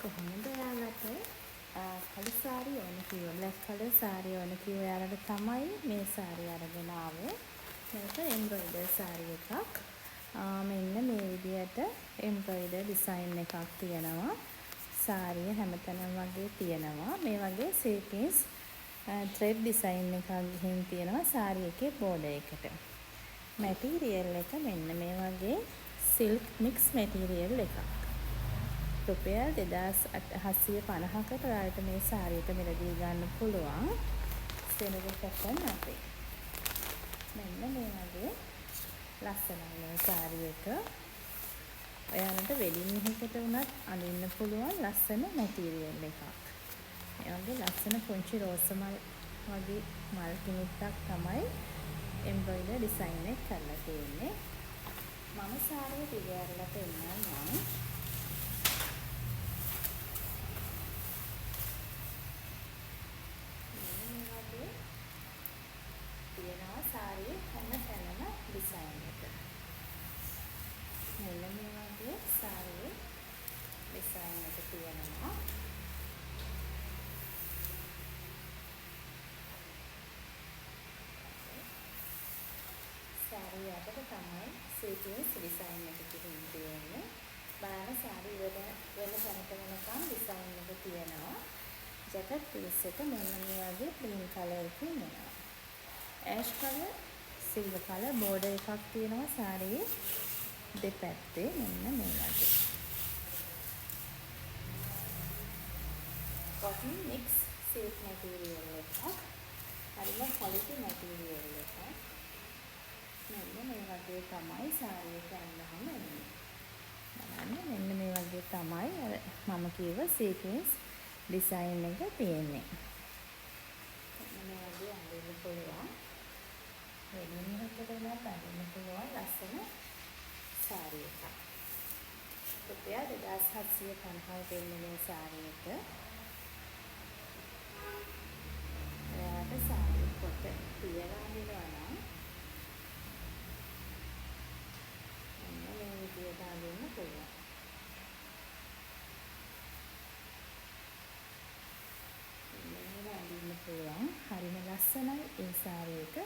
කොහොමද ඔයාලට කළු සාරි ඕන කිව්ව බ්ලැක් කලර් සාරි ඕන කිව්ව ඔයාලට තමයි මේ සාරි අරගෙන ආවේ. මේක එම්බ්‍රොයිඩර් සාරි එකක්. මෙන්න මේ විදිහට එම්බ්‍රොයිඩර් ඩිසයින් එකක් තියෙනවා. සාරිය හැමතැනම වගේ තියෙනවා. මේ වගේ සීක්වෙන්ස් ත්‍රෙඩ් ඩිසයින් එකක් ගිහින් තියෙනවා සාරි එකේ බෝඩර් එකට. මැටීරියල් එක මෙන්න මේ වගේ සිල්ක් මික්ස් මැටීරියල් එකක්. රුපියල් 2750කට ඔයාලට මේ සාරි එක මිලදී ගන්න පුළුවන්. සෙනග පැටර්න් අපේ. මෙන්න මේ වගේ ලස්සනයි මේ සාරි එක. ඔයාලට වෙඩින් එකකට උනත් අඳින්න පුළුවන් ලස්සන මැටීරියල් එකක්. මේ වගේ ලස්සන පුංචි රෝස මල් වගේ මල් කිනිත්තක් තමයි එම්බ්‍රොයිඩර් ඩිසයින් එක කරලා තියෙන්නේ. මම සාරිය දිගහැරලා පෙන්නන්නම්. තියෙනවා සාරියේ හැම තැනම ඩිසයින් එක. මෙන්න මේ වගේ සාරියේ ඩිසයින් එක තියෙනවා. සාරිය යටට තමයි සීක්වෙන්ස් ඩිසයින් එක තියෙන්නේ. බලන්න සාරිය වෙන තැනක වෙනකම් ඩිසයින් එක තියෙනවා. ජැකට් පීස් එක මෙන්න මේ වගේ ක්‍රීම් කලර් එකකින් එනවා. Ash colour silver colour border එකක් තියෙනවා සාරියේ දෙපැත්තේ මෙන්න මේ වගේ. cotton mix silk material එකක්. හරිම quality material එකක්. මෙන්න මේ වගේ තමයි සාරිය එක ඇඳහම එන්නේ. බලන්න මෙන්න මේ වගේ තමයි අර මම කියව sequence design එක තියෙන්නේ. මෙන්න මේ වගේ අඳින්න පුළුවන්. වෙනින් එකකට උනත් අඳින්න පුළුවන් ලස්සන සාරි එකක්. රුපියල් 2750යි දෙන්නේ මේ සාරි එක. ඔයාලට සාරි කොට තියලා අඳිනවා නම් මෙන්න මේ විදිහට අඳින්න පුළුවන්. මෙන්න අඳින්න පුළුවන්. හරිම ලස්සනයි ඒ සාරි එක.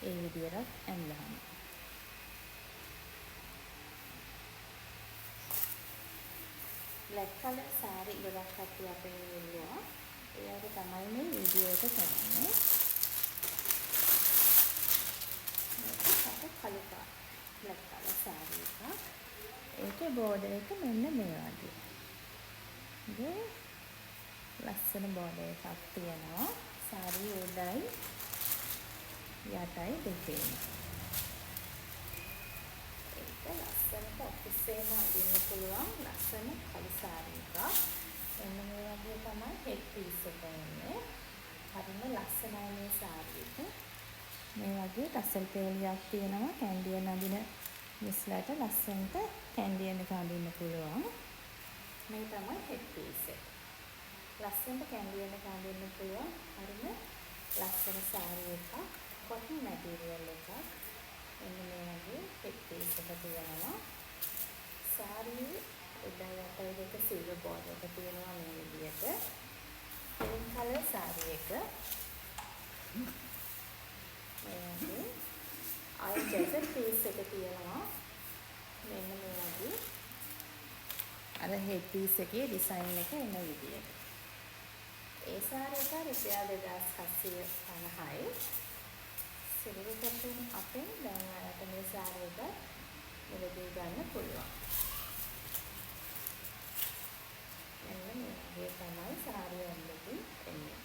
ඒ විදිහට ඇඳලා. black color සාරි ගොඩක් කට්ටිය අපේ ඉන්නවා. ඒකට තමයි මේ වීඩියෝ එක කරන්නේ. මේක කළු පාට black color සාරි එකක්. ඒකේ බෝඩර් එක මෙන්න මේ වගේ. ඉතින් ලස්සන බෝඩර් එකක් තියෙනවා. සාරි උඩයි යටයි දෙකේම. ඒක ලස්සනට ඔෆිස් එකේම අඳින්න පුළුවන් ලස්සන කළු සාරි එකක්. එන්න මේ වගේ තමයි හෙඩ් පීස් එක එන්නේ. හරිම ලස්සනයි මේ සාරි එක. මේ වගේ ටසල් පේලියක් තියෙනවා. කැන්ඩියන් අඳින මිස්ලාට ලස්සනට කැන්ඩියන් එක අඳින්න පුළුවන්. මේ තමයි හෙඩ් පීස් එක. ලස්සනට කැන්ඩියන් එක අඳින්න පුළුවන්. හරිම ලස්සන සාරි එකක්. cotton material එකක්. එන්න මේ වගේ හෙඩ් පීස් එක තියෙනවා. සාරියේ උඩ යටයි දෙක සිල්වර් බෝඩර් එක තියෙනවා මේ විදිහට. ක්‍රීම් කලර් සාරි එක. මේ වගේ ආයි ජැකට් පීස් එක තියෙනවා. මෙන්න මේ වගේ අර හෙඩ් පීස් එකේ ඩිසයින් එක එන විදිහට. ඒ සාරි එක රුපියල් 2750යි. සිල්වර් පැටර්න් අපෙන් දැන් ඔයාලට මේ සාරි එක මිලදී ගන්න පුළුවන්. මෙන්න මේ වගේ තමයි සාරිය ඇඳලා එන්නේ.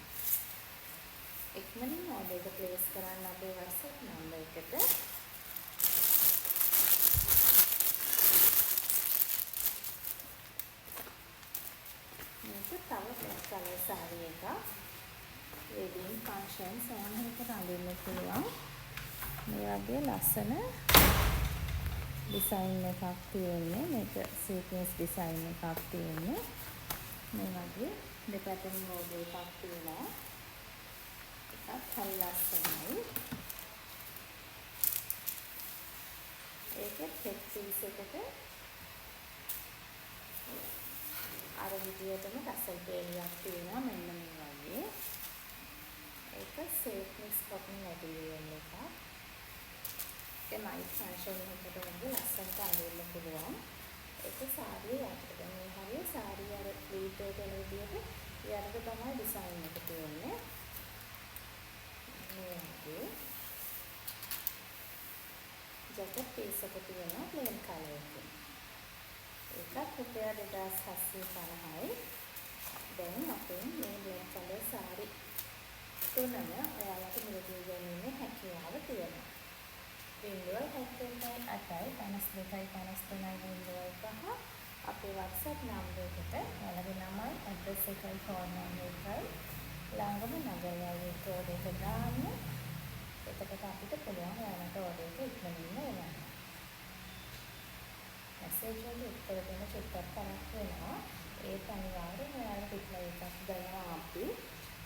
ඉක්මනින් ඕඩර් එක ප්ලේස් කරන්න අපේ WhatsApp නම්බර් එකට. මේක තව black color සාරි එකක්. wedding functions ඕන එකකට අඳින්න පුළුවන්. මේ වගේ ලස්සන ඩිසයින් එකක් තියෙන්නේ. මේක සීක්වෙන්ස් ඩිසයින් එකක් තියෙන්නේ. මේ වගේ දෙපැත්තෙන් බෝඩර් එකක් තියෙනවා. එකක් හරි ලස්සනයි. ඒකෙත් හෙඩ් පීස් එකට අර විදිහට විදියටම ටසල් පේලියක් තියෙනවා මෙන්න මේ වගේ. ඒක සේෆ් මික්ස් කොටන් මැටීරියල් එකක්. ඒක නයිස් ෆැෂන් එකකට වගේ ලස්සනට අඳින්න පුළුවන්. ඒක සාරියේ යටට දැන් මේ හරිය සාරිය අර ප්ලීට් එකට එන විදියට යටට තමයි ඩිසයින් එක තියෙන්නේ. මේ වගේ ජැකට් පීස් එක තියෙනවා ප්ලේන් කලර් එකකින්. ඒකත් රුපියල් 2750යි. දැන් අපේ මේ බ්ලැක් කලර් සාරි තුනම ඔයාලට මිලදී ගැනීමේ හැකියාව තියෙනවා. 0.78යි 52යි 53යි 0.5 අපේ WhatsApp නම්බර් එකට ඔයාලගේ නමයි ඇඩ්‍රස් එකයි ෆෝන් නම්බර් එකයි ළඟම නගරයයි කෝඩ් එක දාන්න. එතකොට අපිට පුළුවන් ඔයාලට ඕඩර් එක ඉක්මනින්ම එවන්න. මැසේජ් වලට උත්තර දෙන්න චුට්ටක් තරක් වෙනවා. ඒත් අනිවාර්යෙන් ඔයාලට රිප්ලයි එකක් දෙනවා අපි.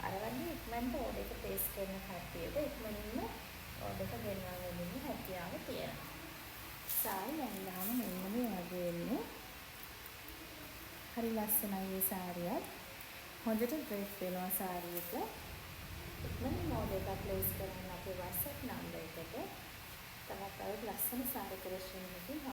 අර වගේ ඉක්මනට ඕඩර් එක ප්ලේස් කරන කට්ටියට ඉක්මනින්ම ඕඩර් එක ගෙන්වා ගැනීමේ හැකියාව තියෙනවා. සාරි ඇඳලාම මෙන්න මේ වගේ එන්නේ. හරි ලස්සනයි මේ සාරියත්. හොඳට ඩ්‍රෙස් වෙනවා සාරි එක. ඉක්මනින්ම ඕඩර් එක ප්ලේස් කරන්න අපේ WhatsApp නම්බර් එකට. තවත් ලස්සන සාරි කලෙක්ෂන් එකකින්